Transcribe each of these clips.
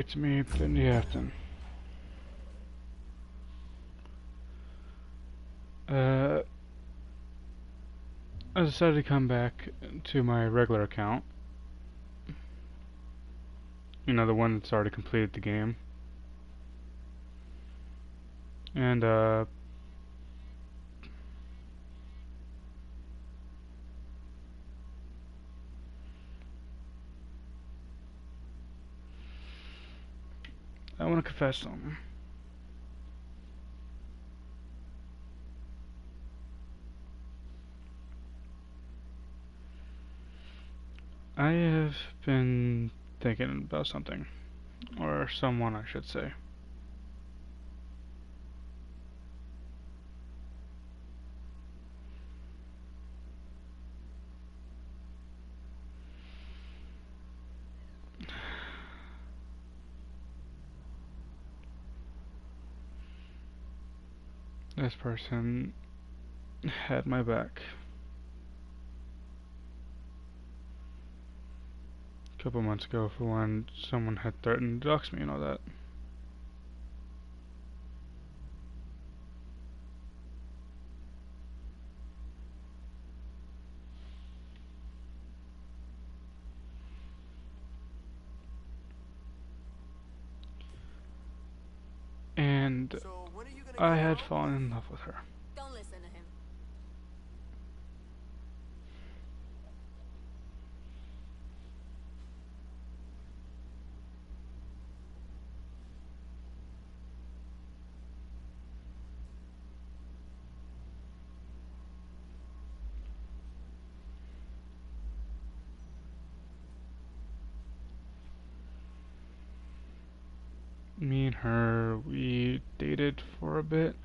It's me, Bendy Afton. Uh, I decided to come back to my regular account. You know, the one that's already completed the game. And, I want to confess something. I have been thinking about something. Or someone, I should say. This person had my back. A couple months ago for when someone had threatened to dox me and all that. And So when are you gonna I get had out? fallen in love with her. Don't listen to him. Me and her, we dated for a bit.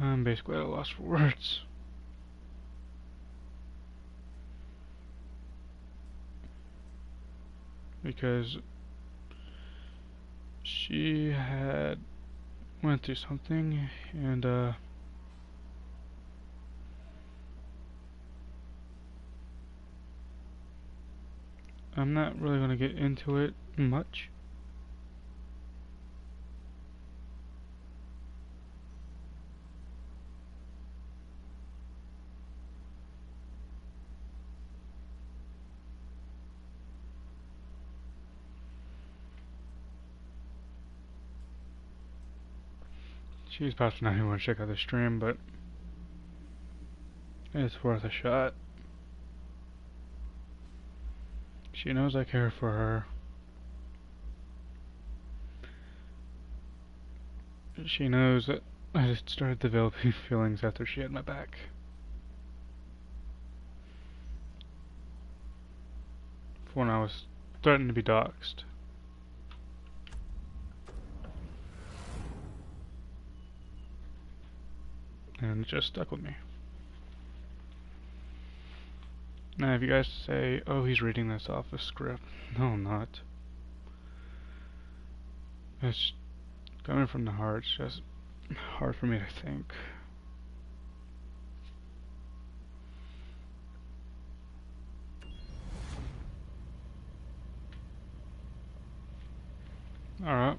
I'm basically at a loss for words. Because she had went through something and I'm not really going to get into it much. She's possibly not even want to check out the stream, but it's worth a shot. She knows I care for her. She knows that I just started developing feelings after she had my back. When I was threatened to be doxxed. And it just stuck with me. Now, if you guys say, oh, he's reading this off a script. No, I'm not. It's coming from the heart. It's just hard for me to think. Alright.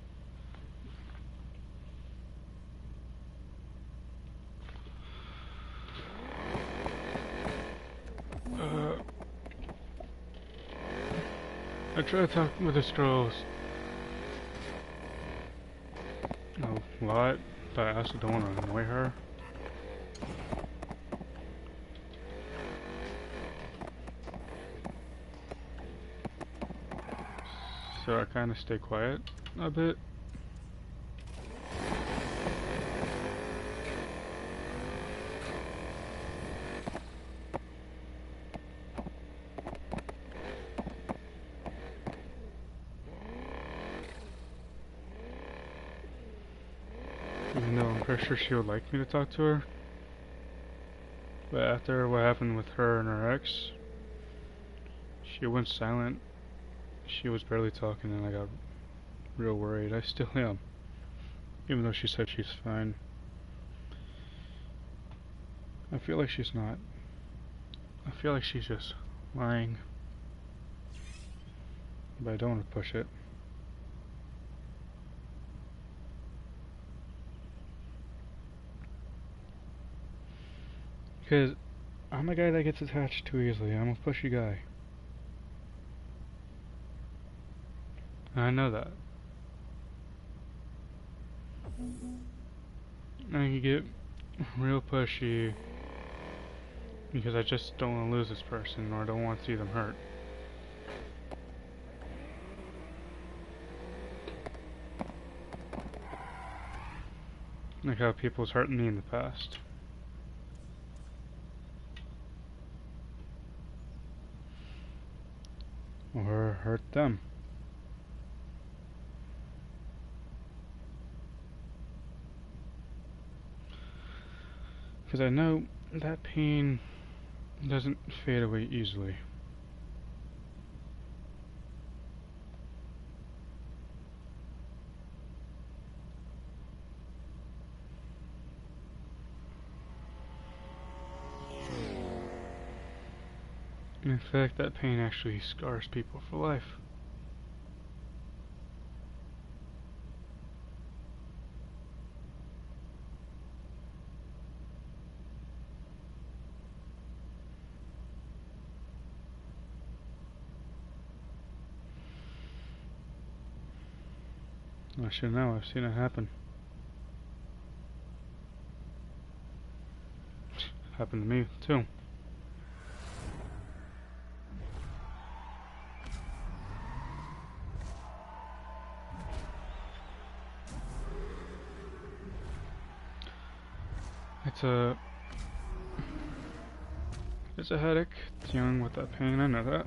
I tried to talk with this girl a lot, but I also don't want to annoy her. So I kind of stay quiet a bit. Even though I'm pretty sure she would like me to talk to her. But after what happened with her and her ex, she went silent. She was barely talking and I got real worried. I still am. Even though she said she's fine. I feel like she's not. I feel like she's just lying. But I don't want to push it. Because I'm a guy that gets attached too easily. I'm a pushy guy. I know that. I can get real pushy because I just don't want to lose this person or I don't want to see them hurt. Like how people's hurt me in the past. Or hurt them. Because I know that pain doesn't fade away easily. In fact, that pain actually scars people for life. I should know, I've seen it happen. Happened to me, too. It's a headache dealing with that pain, I know that.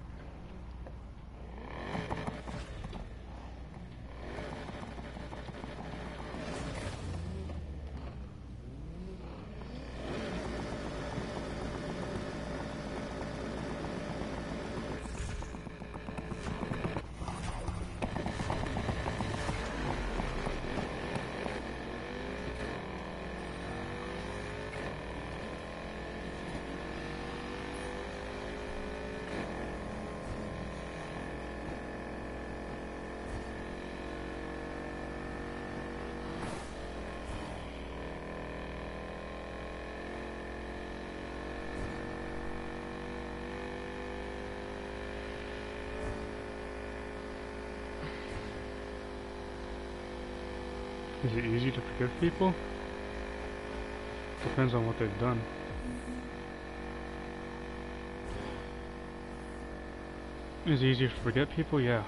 Is it easy to forgive people? Depends on what they've done. Is it easier to forget people? Yeah.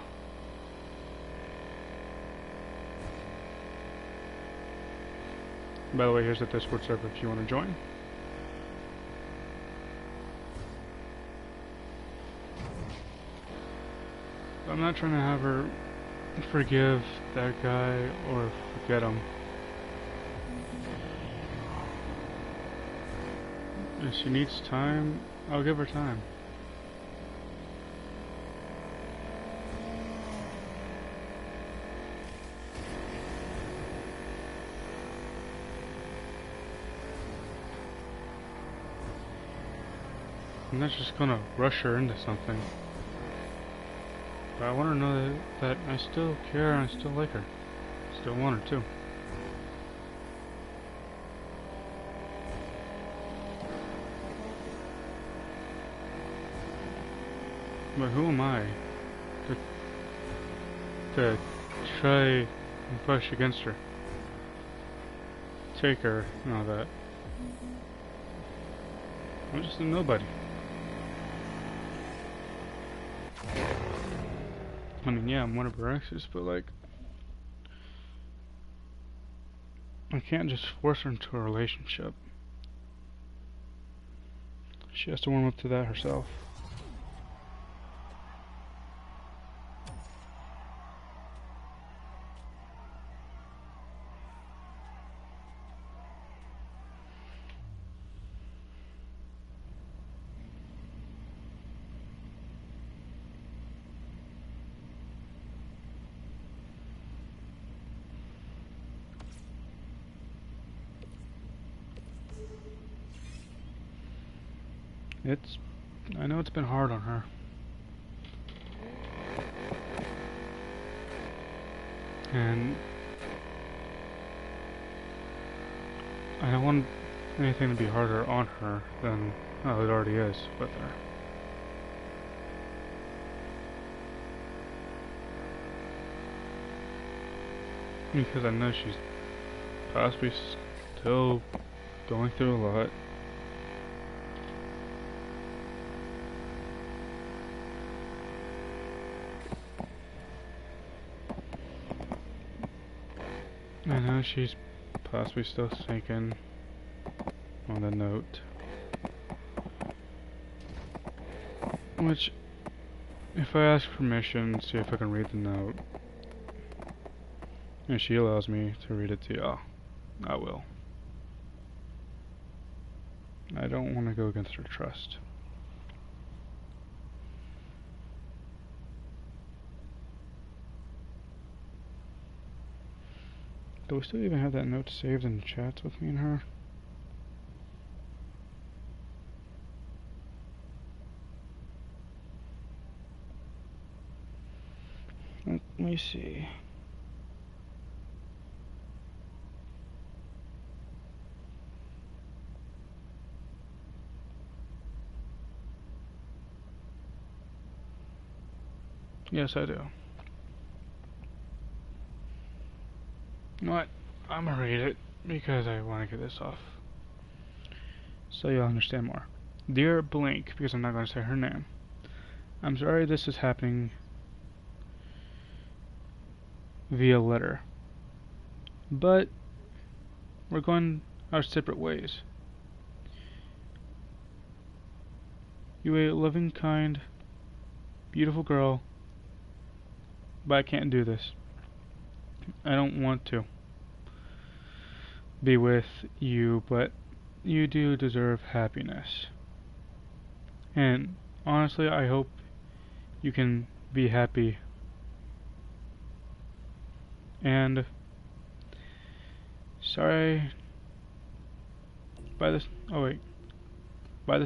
By the way, here's the Discord server if you want to join. I'm not trying to have her forgive that guy or forget him. If she needs time, I'll give her time. I'm not just gonna rush her into something. But I want her to know that I still care and I still like her. Still want her too. But who am I to try and push against her? Take her and all that. I'm just a nobody. I mean, yeah, I'm one of her exes, but like, I can't just force her into a relationship. She has to warm up to that herself. I know it's been hard on her. And I don't want anything to be harder on her than it already is with her. Because I know she's possibly still going through a lot. I know she's possibly still thinking on the note. Which, if I ask permission, see if I can read the note, and she allows me to read it to y'all, I will. I don't want to go against her trust. Do we still even have that note saved in the chats with me and her? Let me see. Yes, I do. You know what? I'm gonna read it because I want to get this off so you'll understand more. Dear Blink, because I'm not going to say her name, I'm sorry this is happening via letter, but we're going our separate ways. You a loving, kind, beautiful girl, but I can't do this. I don't want to be with you, but you do deserve happiness. And honestly, I hope you can be happy. And sorry, by this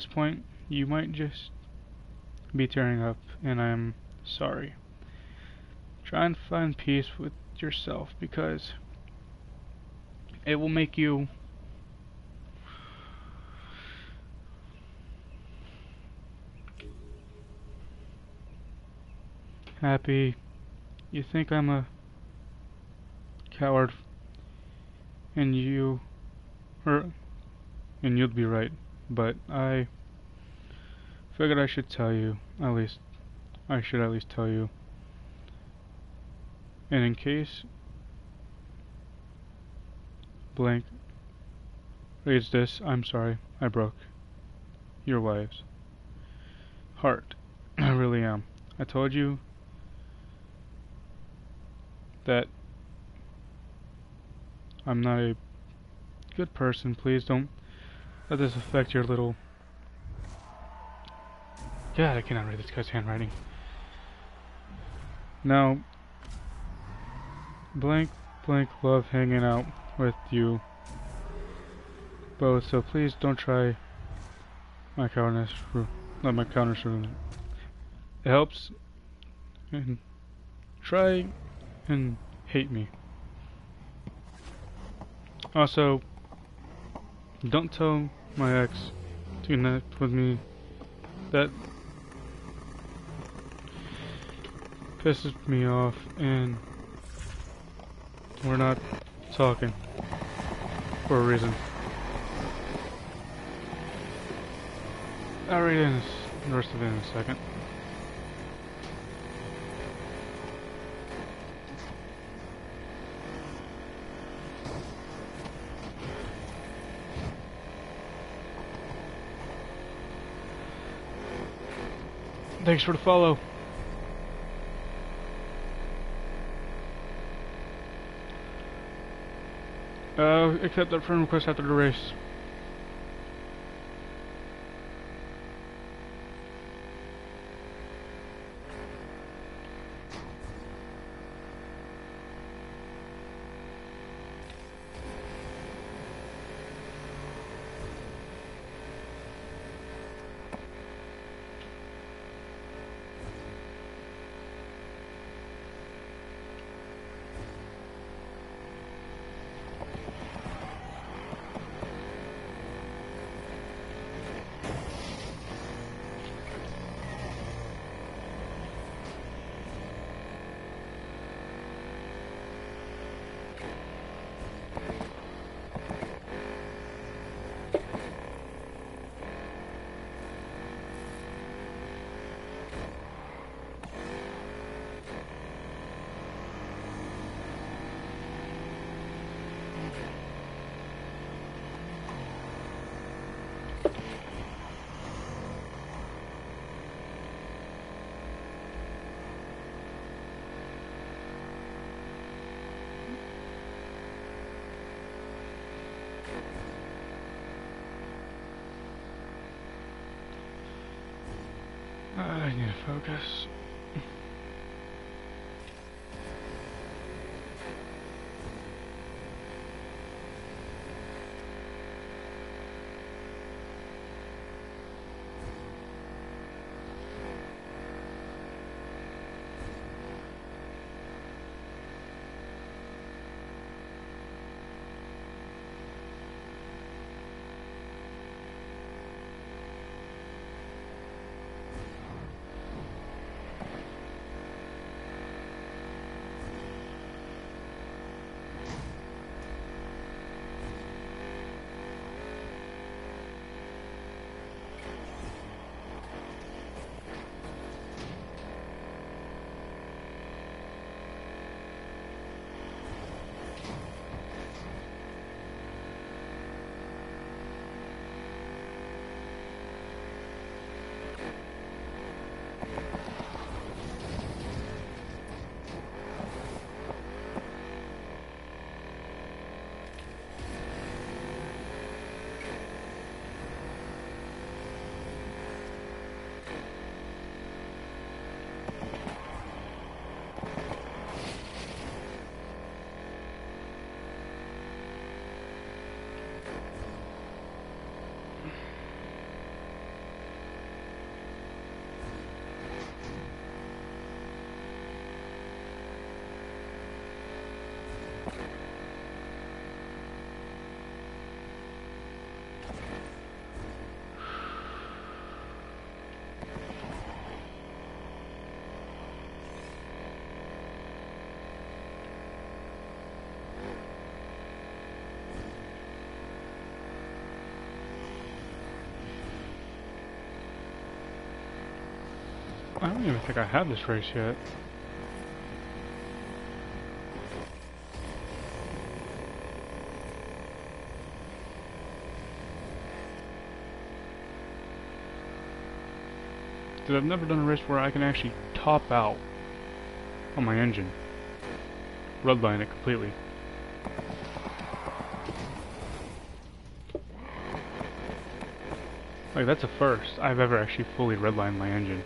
point, you might just be tearing up, and I'm sorry. Try and find peace with yourself, because it will make you happy. You think I'm a coward, and you'd be right, but I figured I should tell you, I should at least tell you. And in case Blank reads this, I'm sorry I broke your wife's heart. I really am. I told you that I'm not a good person. Please don't let this affect your little... God, I cannot read this guy's handwriting. Now, Blank love hanging out with you both, so please don't try my cowardice. Let my cowardice ruin it. It helps, and try and hate me. Also, don't tell my ex to connect with me. That pisses me off, and we're not talking for a reason. I'll read the rest of it in a second. Thanks for the follow. Accept that friend request after the race. I need to focus. I don't even think I have this race yet. Because I've never done a race where I can actually top out on my engine. Redline it completely. Like, that's the first I've ever actually fully redlined my engine.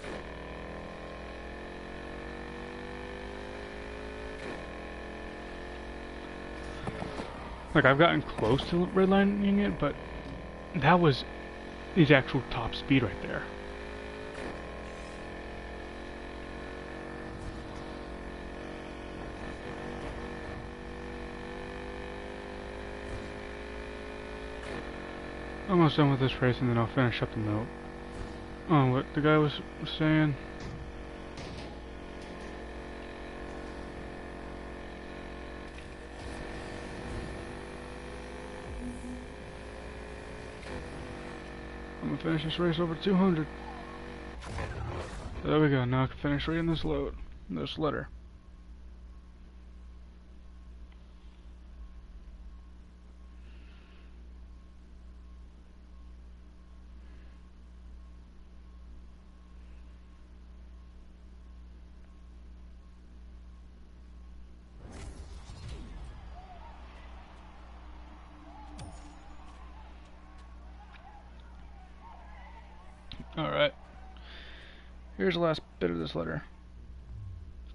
Like, I've gotten close to redlining it, but that was the actual top speed right there. Almost done with this race, and then I'll finish up the note. Oh, what the guy was saying. I'm gonna finish this race over 200. There we go. Now I can finish reading this letter. Alright. Here's the last bit of this letter.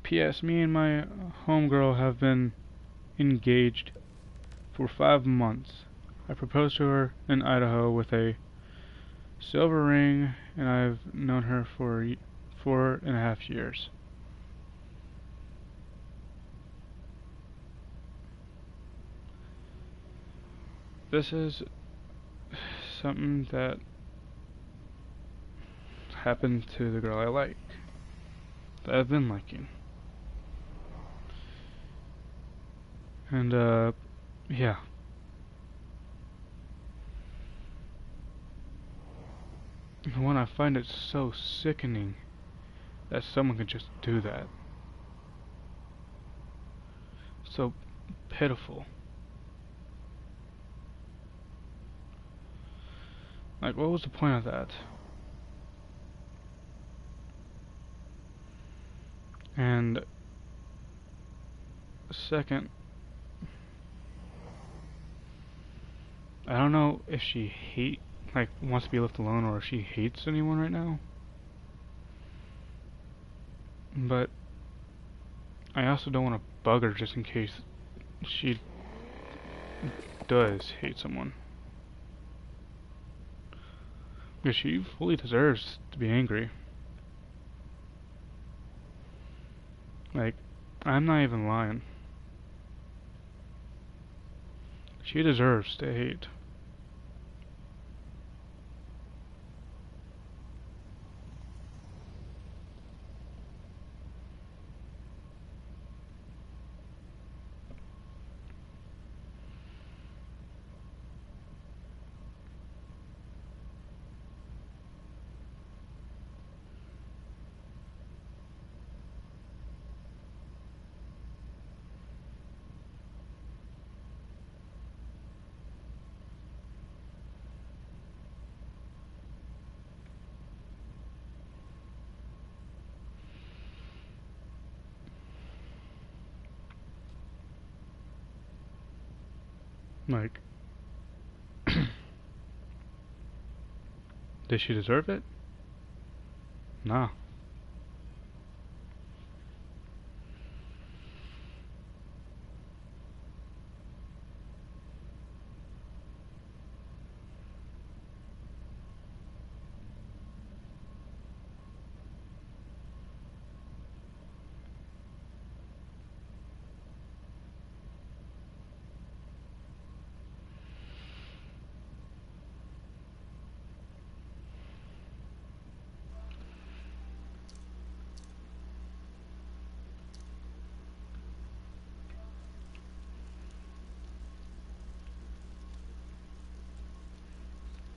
P.S. Me and my homegirl have been engaged for 5 months. I proposed to her in Idaho with a silver ring, and I've known her for 4.5 years. This is something that happened to the girl I like, that I've been liking. And, yeah. When I find it so sickening that someone could just do that. So pitiful. Like, what was the point of that? And second, I don't know if she wants to be left alone, or if she hates anyone right now. But I also don't want to bug her just in case she does hate someone. Because she fully deserves to be angry. Like, I'm not even lying. She deserves to hate. Like, does she deserve it? Nah.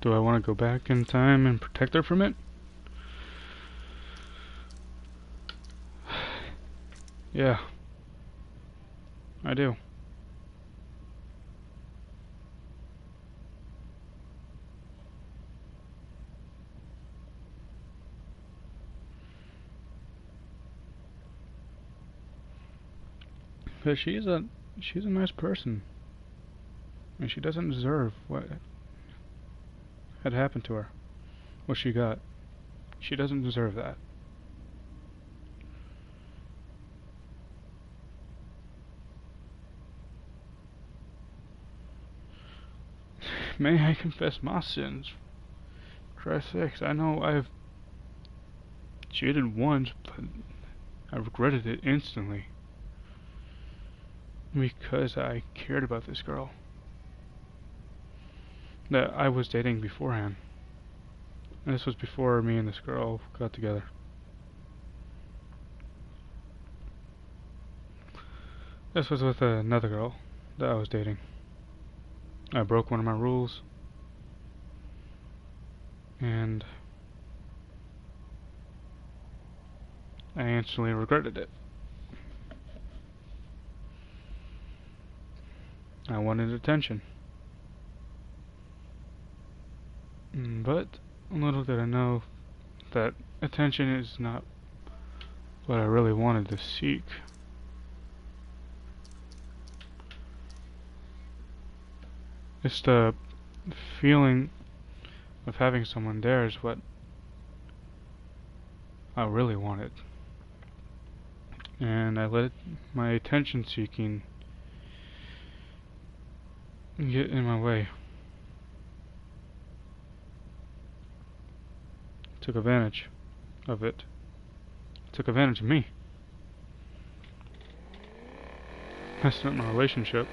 Do I want to go back in time and protect her from it? Yeah, I do. Because she's a nice person. And she doesn't deserve what had happened to her. What she got. She doesn't deserve that. May I confess my sins? Christ's sakes, I know I've cheated once, but I regretted it instantly. Because I cared about this girl that I was dating beforehand. And this was before me and this girl got together. This was with another girl that I was dating. I broke one of my rules, and I instantly regretted it. I wanted attention. But little did I know that attention is not what I really wanted to seek. It's the feeling of having someone there is what I really wanted. And I let my attention seeking get in my way. Took advantage of it. Took advantage of me. Messed up my relationship.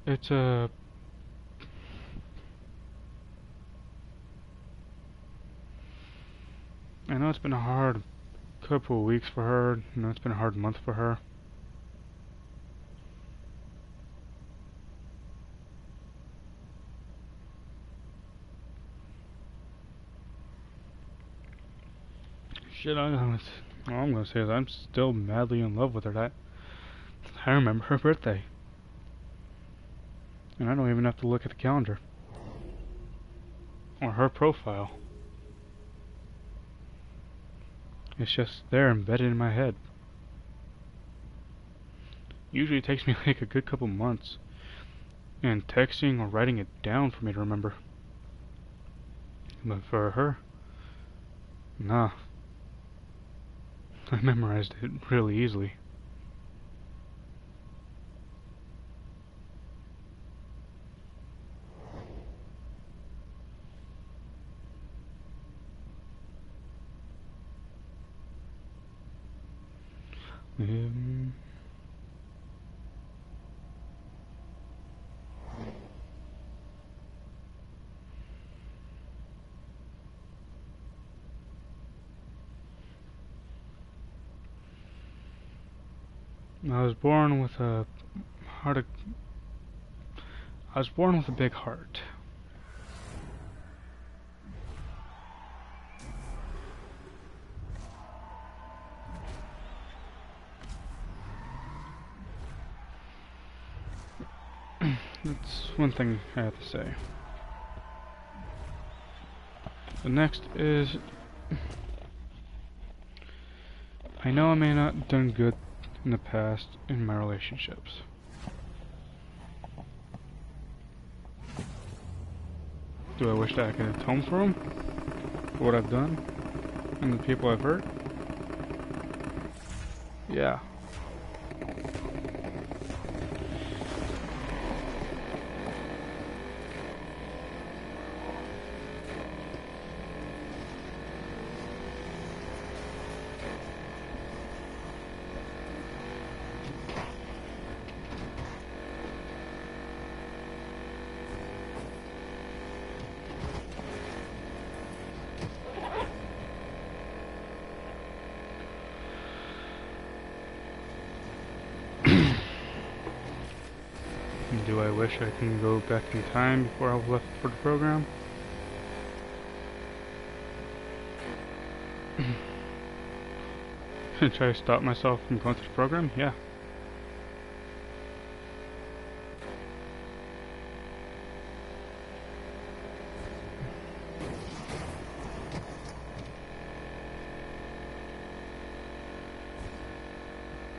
It's a I know it's been a hard couple of weeks for her. I know it's been a hard month for her. Shit, all I'm gonna say is I'm still madly in love with her. I remember her birthday. And I don't even have to look at the calendar. Or her profile. It's just there embedded in my head. Usually it takes me like a good couple months. And texting or writing it down for me to remember. But for her, nah. I memorized it really easily. Um, I was born with a heart. I was born with a big heart. That's one thing I have to say. The next is, I know I may not have done good in the past in my relationships. Do I wish that I could atone for them? For what I've done? And the people I've hurt? Yeah. Do I wish I can go back in time before I was left for the program? And try to stop myself from going to the program? Yeah.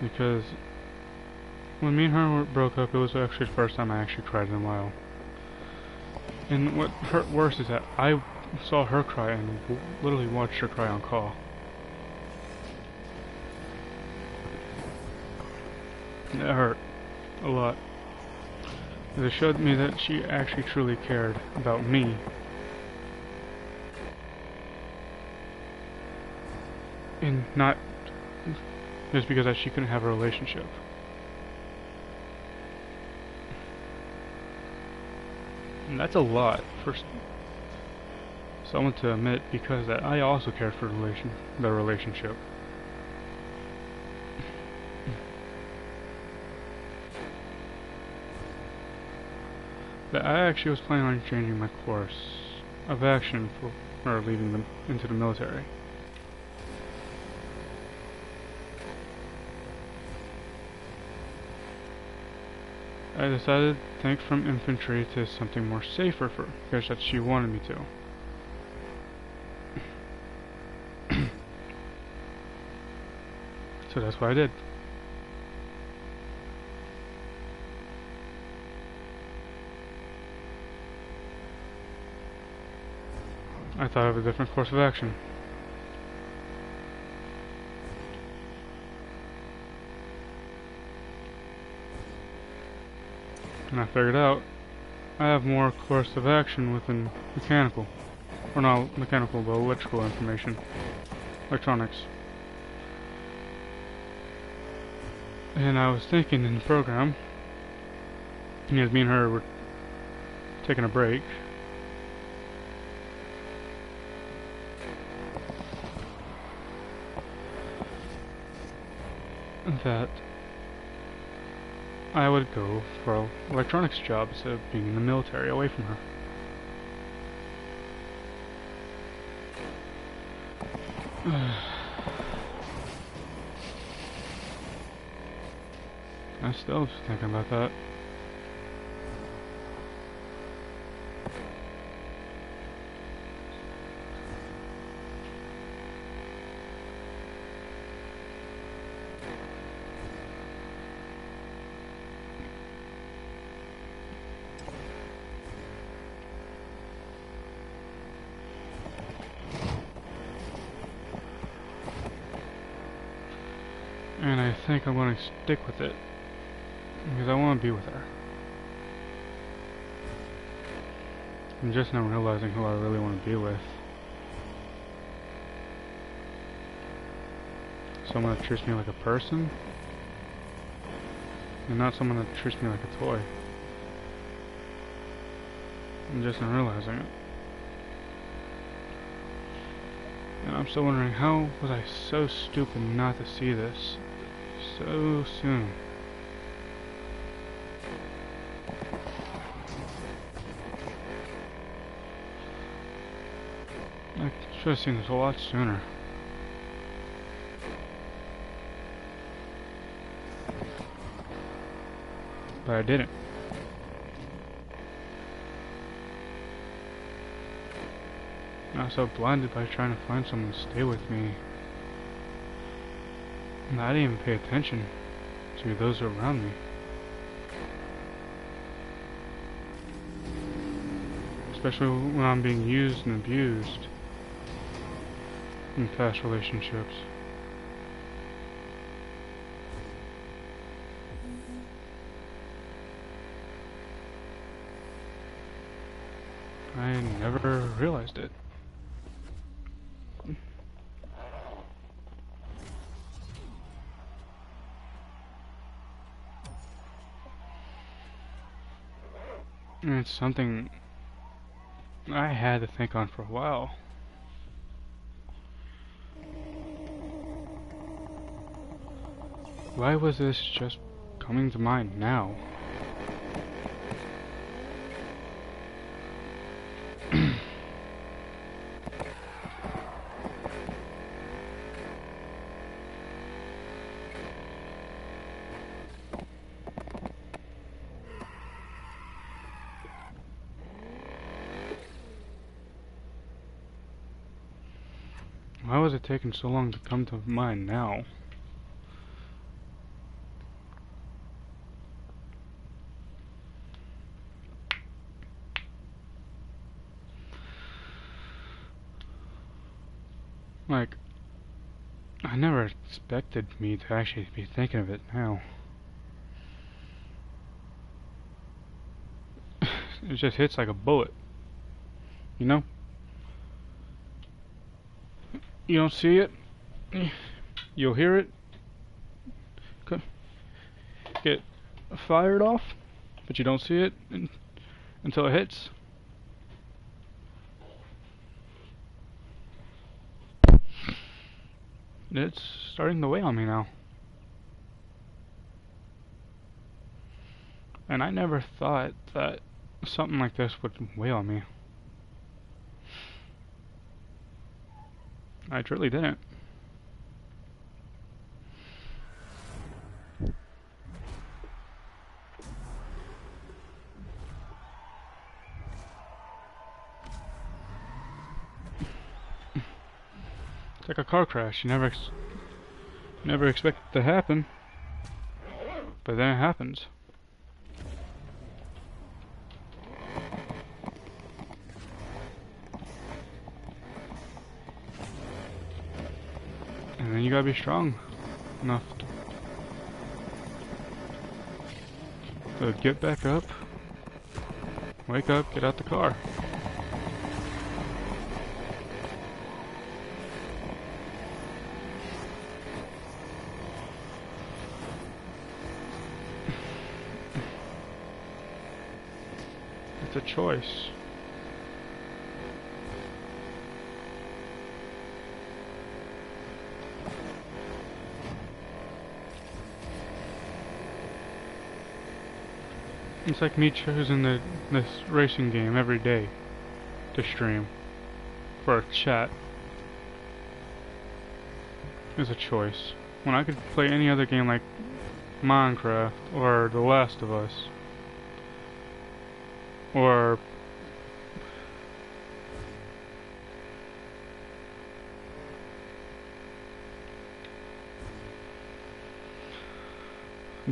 Because when me and her broke up, it was actually the first time I actually cried in a while. And what hurt worse is that I saw her cry and literally watched her cry on call. That hurt a lot. It showed me that she actually truly cared about me. And not just because that she couldn't have a relationship. And that's a lot for someone to admit, because that I also cared for the relationship. That I actually was planning on changing my course of action for leaving them into the military. I decided to take from infantry to something more safer because that she wanted me to. So that's what I did. I thought of a different course of action. And I figured out I have more course of action within mechanical. Or not mechanical, but electrical information. Electronics. And I was thinking in the program, as me and her were taking a break, that I would go for an electronics job instead of being in the military away from her. I'm still thinking about that. And I think I'm going to stick with it. Because I want to be with her. I'm just now realizing who I really want to be with. Someone that treats me like a person. And not someone that treats me like a toy. I'm just not realizing it. And I'm still wondering, how was I so stupid not to see this so soon? I should have seen this a lot sooner. But I didn't. I was so blinded by trying to find someone to stay with me. And I didn't even pay attention to those around me. Especially when I'm being used and abused in past relationships. I never realized it. And it's something I had to think on for a while. Why was this just coming to mind now? Why was it taking so long to come to mind now? Like, I never expected me to actually be thinking of it now. It just hits like a bullet, you know? You don't see it, you'll hear it, get fired off, but you don't see it until it hits. It's starting to weigh on me now. And I never thought that something like this would weigh on me. I truly didn't. It's like a car crash. You never expect it to happen, but then it happens. And then you gotta be strong enough to get back up, wake up, get out the car. It's a choice. It's like me choosing this racing game every day to stream for a chat. Is a choice. When I could play any other game like Minecraft or The Last of Us or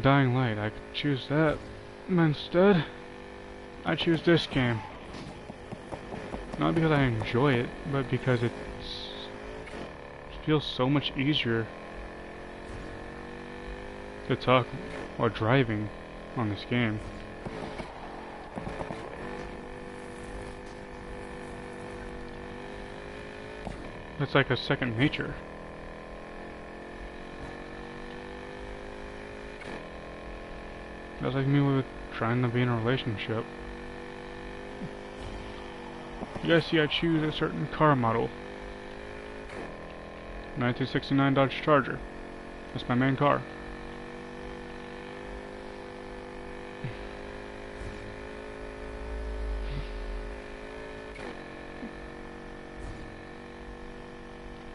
Dying Light, I could choose that. Instead, I choose this game. Not because I enjoy it, but because it feels so much easier to talk while driving on this game. It's like a second nature. That's like me with trying to be in a relationship. You guys see I choose a certain car model. 1969 Dodge Charger. That's my main car.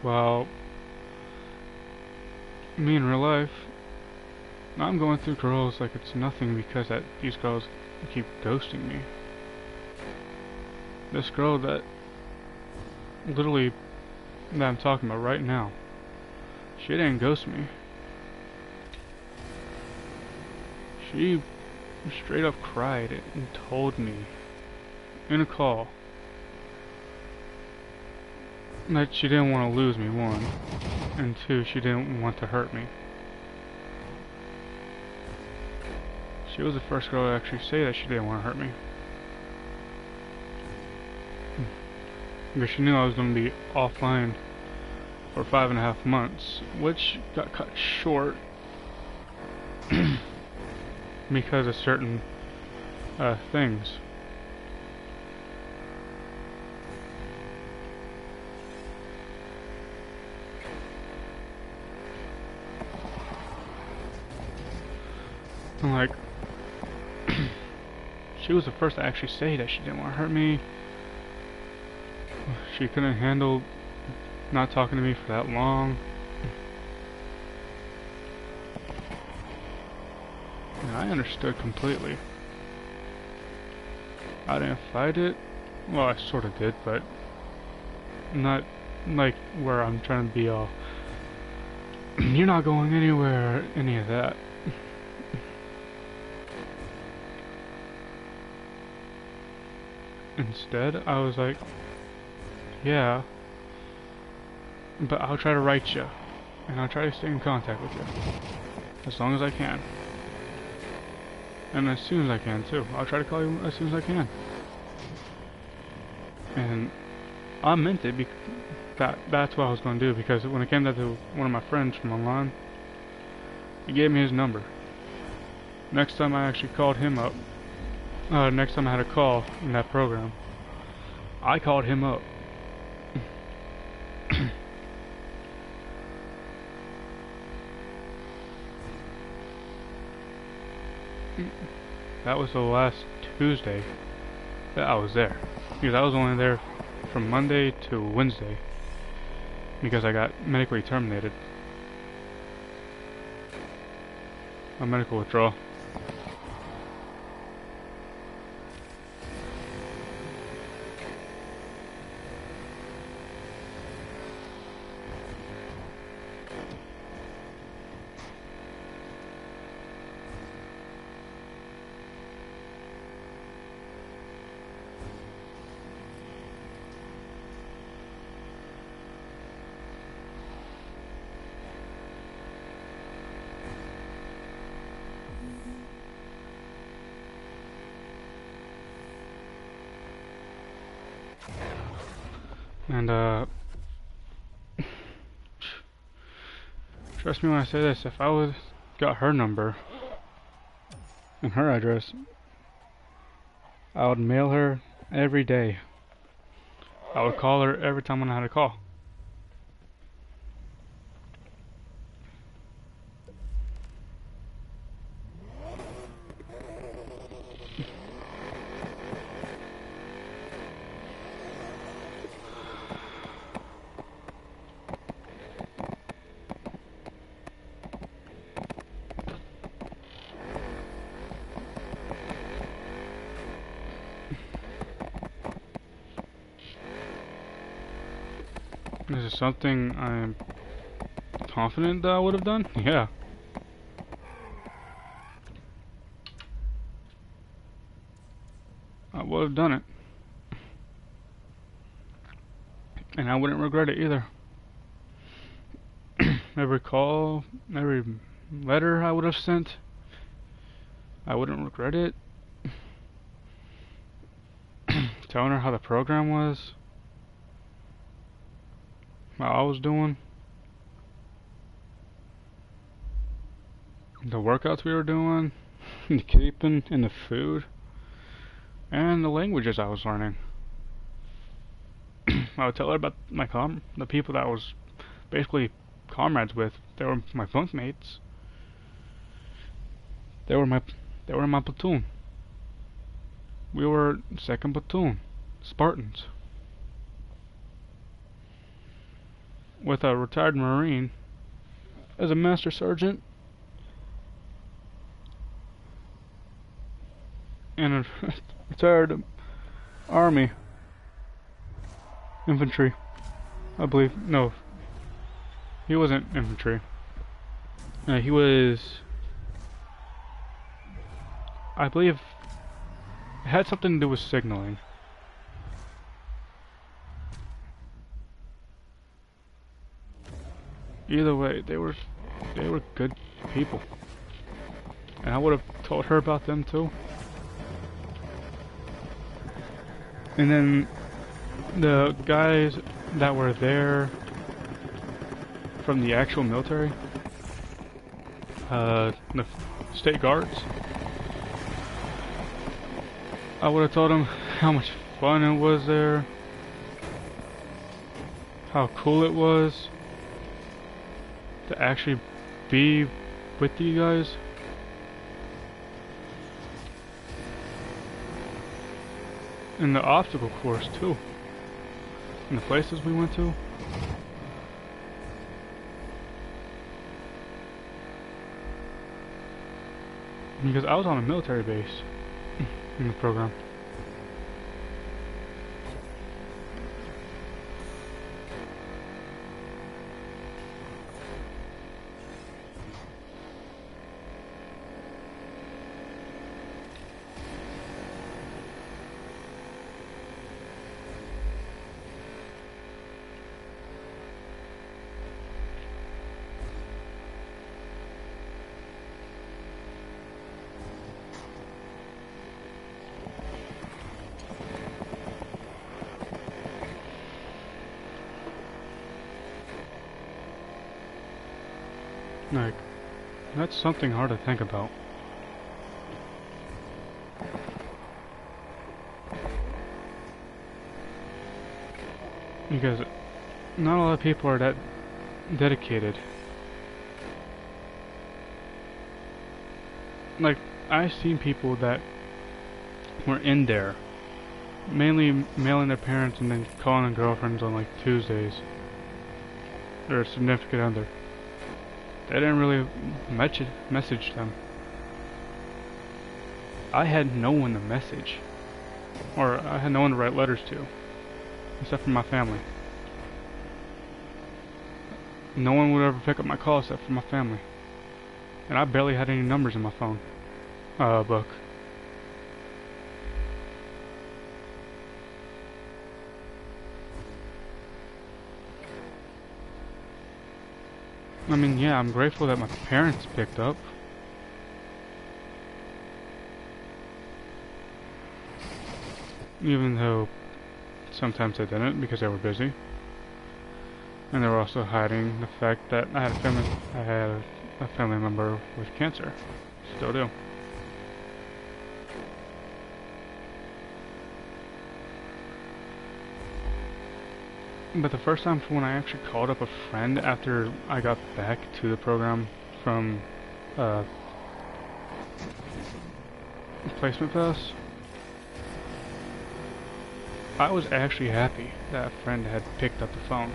Well, me in real life, I'm going through girls like it's nothing because these girls keep ghosting me. This girl that I'm talking about right now, she didn't ghost me. She straight up cried and told me in a call that she didn't want to lose me, one, and two, she didn't want to hurt me. She was the first girl to actually say that she didn't want to hurt me. Because she knew I was going to be offline for 5.5 months, which got cut short because of certain things. And like, she was the first to actually say that she didn't want to hurt me. She couldn't handle not talking to me for that long. And I understood completely. I didn't fight it. Well, I sort of did, but not like where I'm trying to be all, you're not going anywhere, any of that. Instead, I was like, yeah, but I'll try to write you, and I'll try to stay in contact with you, as long as I can. And as soon as I can, too. I'll try to call you as soon as I can. And I meant it, that's what I was going to do, because when it came down to one of my friends from online, he gave me his number. Next time I actually called him up, next time I had a call in that program, I called him up. That was the last Tuesday that I was there, because I was only there from Monday to Wednesday because I got medically terminated. A medical withdrawal. And trust me when I say this, if I would got her number and her address, I would mail her every day. I would call her every time when I had a call. Is it something I'm confident that I would have done? Yeah. I would have done it. And I wouldn't regret it either. Every call, every letter I would have sent. I wouldn't regret it. Telling her how the program was, how I was doing, the workouts we were doing, the keeping, and the food, and the languages I was learning. I would tell her about the people that I was basically comrades with. They were my bunkmates. They were in my platoon. We were 2nd platoon, Spartans, with a retired Marine as a master sergeant and a retired Army infantry, I believe. No, he wasn't infantry. He was, I believe, it had something to do with signaling. Either way, they were good people, and I would have told her about them too. And then the guys that were there from the actual military, the state guards, I would have told them how much fun it was there, how cool it was to actually be with you guys. And the obstacle course too, and the places we went to. Because I was on a military base in the program. Like, that's something hard to think about. Because not a lot of people are that dedicated. Like, I've seen people that were in there, mainly mailing their parents and then calling their girlfriends on like Tuesdays, or a significant other. They didn't really message them. I had no one to message, or I had no one to write letters to, except for my family. No one would ever pick up my call except for my family. And I barely had any numbers in my phone book. I mean, yeah, I'm grateful that my parents picked up. Even though sometimes they didn't because they were busy. And they were also hiding the fact that I had a family member with cancer. Still do. But the first time when I actually called up a friend after I got back to the program from placement pass, I was actually happy that a friend had picked up the phone.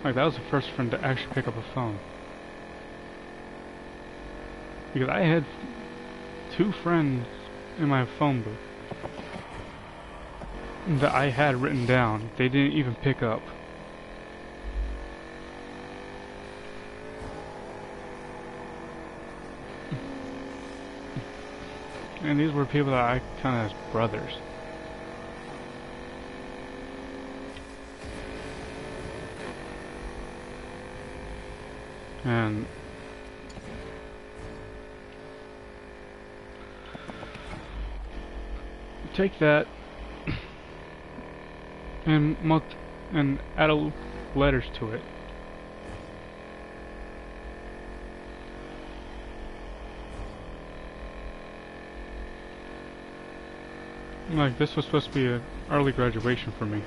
Like, that was the first friend to actually pick up a phone. Because I had 2 friends in my phone book that I had written down. They didn't even pick up. And these were people that I kind of as brothers. And take that and add letters to it. Like, this was supposed to be an early graduation for me.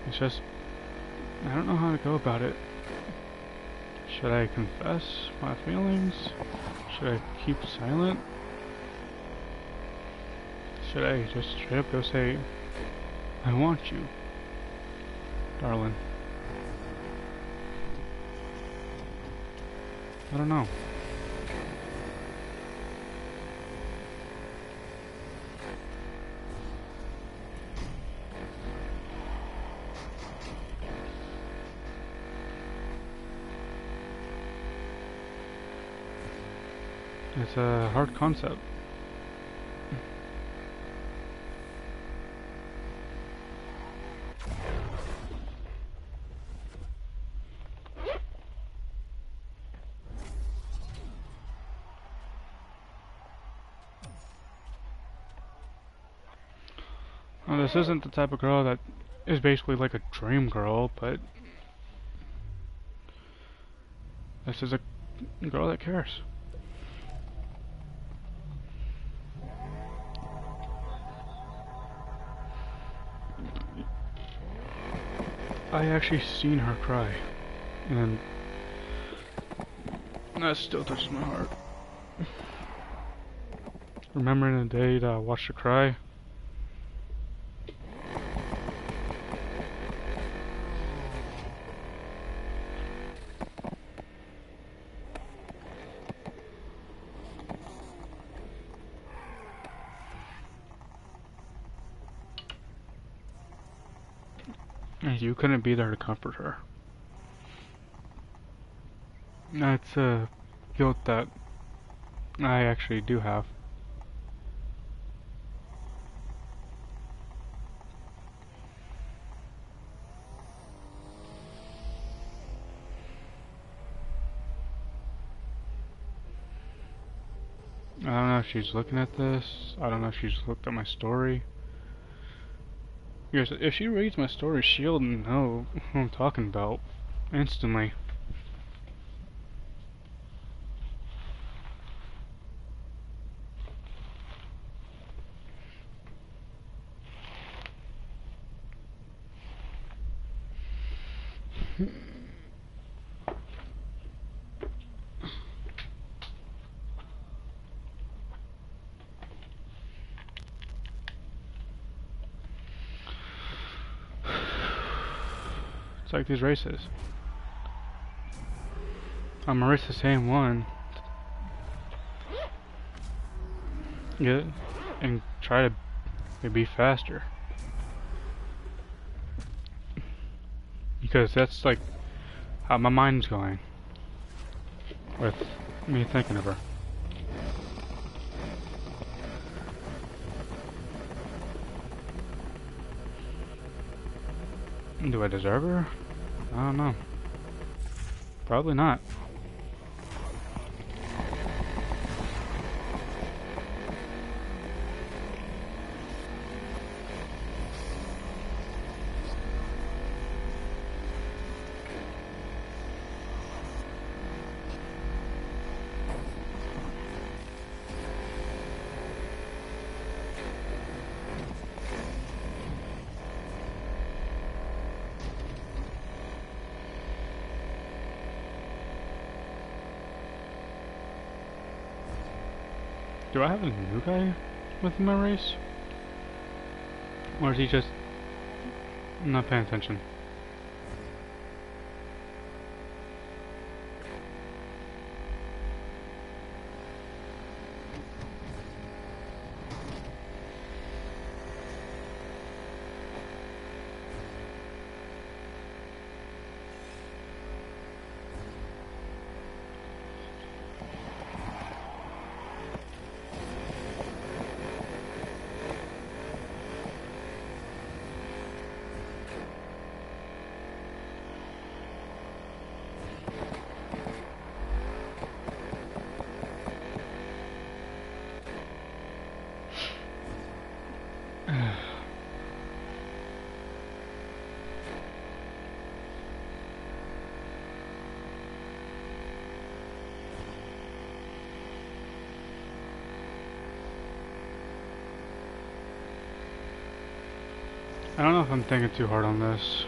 It's just, I don't know how to go about it. Should I confess my feelings? Should I keep silent? Should I just straight up go say, I want you, darling? I don't know. It's a hard concept. Well, this isn't the type of girl that is basically like a dream girl, but this is a girl that cares. I actually seen her cry, and that still touches my heart. Remembering the day that I watched her cry. And you couldn't be there to comfort her. That's a guilt that I actually do have. I don't know if she's looking at this. I don't know if she's looked at my story. Because if she reads my story, she'll know who I'm talking about instantly. It's like these races. I'm gonna race the same one. Get and try to be faster. Because that's like how my mind's going with me thinking of her. Do I deserve her? I don't know. Probably not. Do I have a new guy within my race? Or is he just not paying attention? I don't know if I'm thinking too hard on this.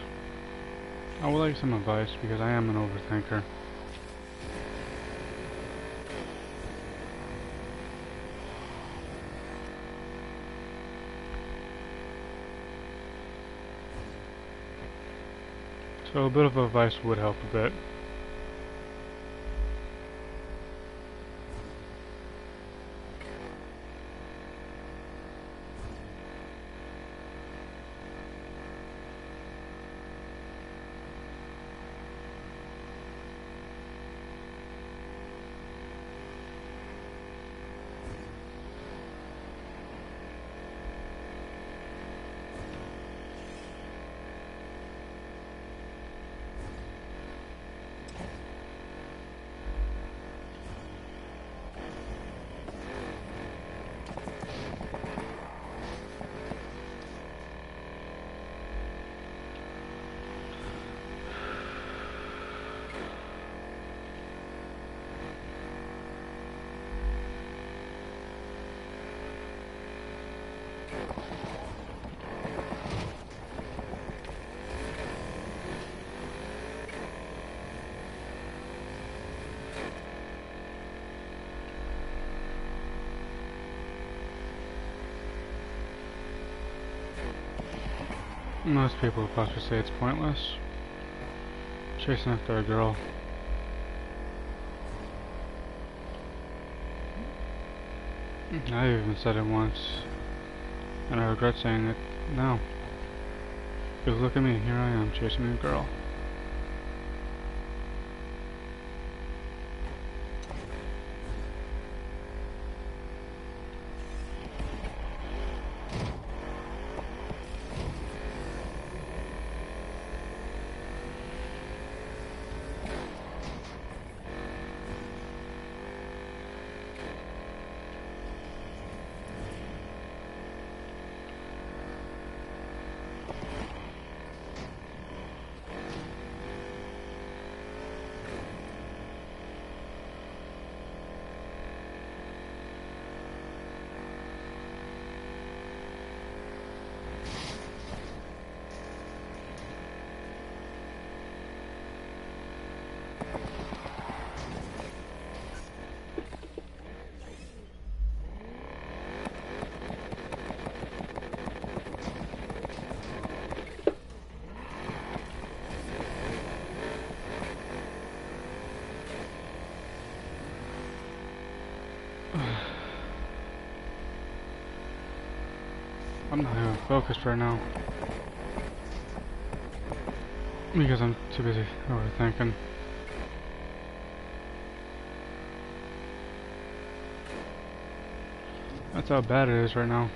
I would like some advice because I am an overthinker. So a bit of advice would help a bit. Most people would possibly say it's pointless. Chasing after a girl. I even said it once, and I regret saying it now. Because look at me, here I am chasing a girl. I'm not even focused right now. Because I'm too busy overthinking. That's how bad it is right now.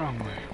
Wrong way.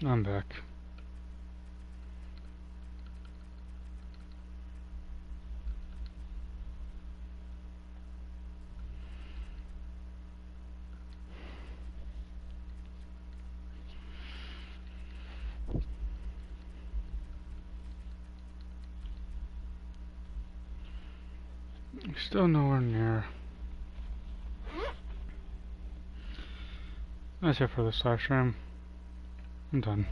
I'm back. Still nowhere near. That's it for this live stream. I'm done.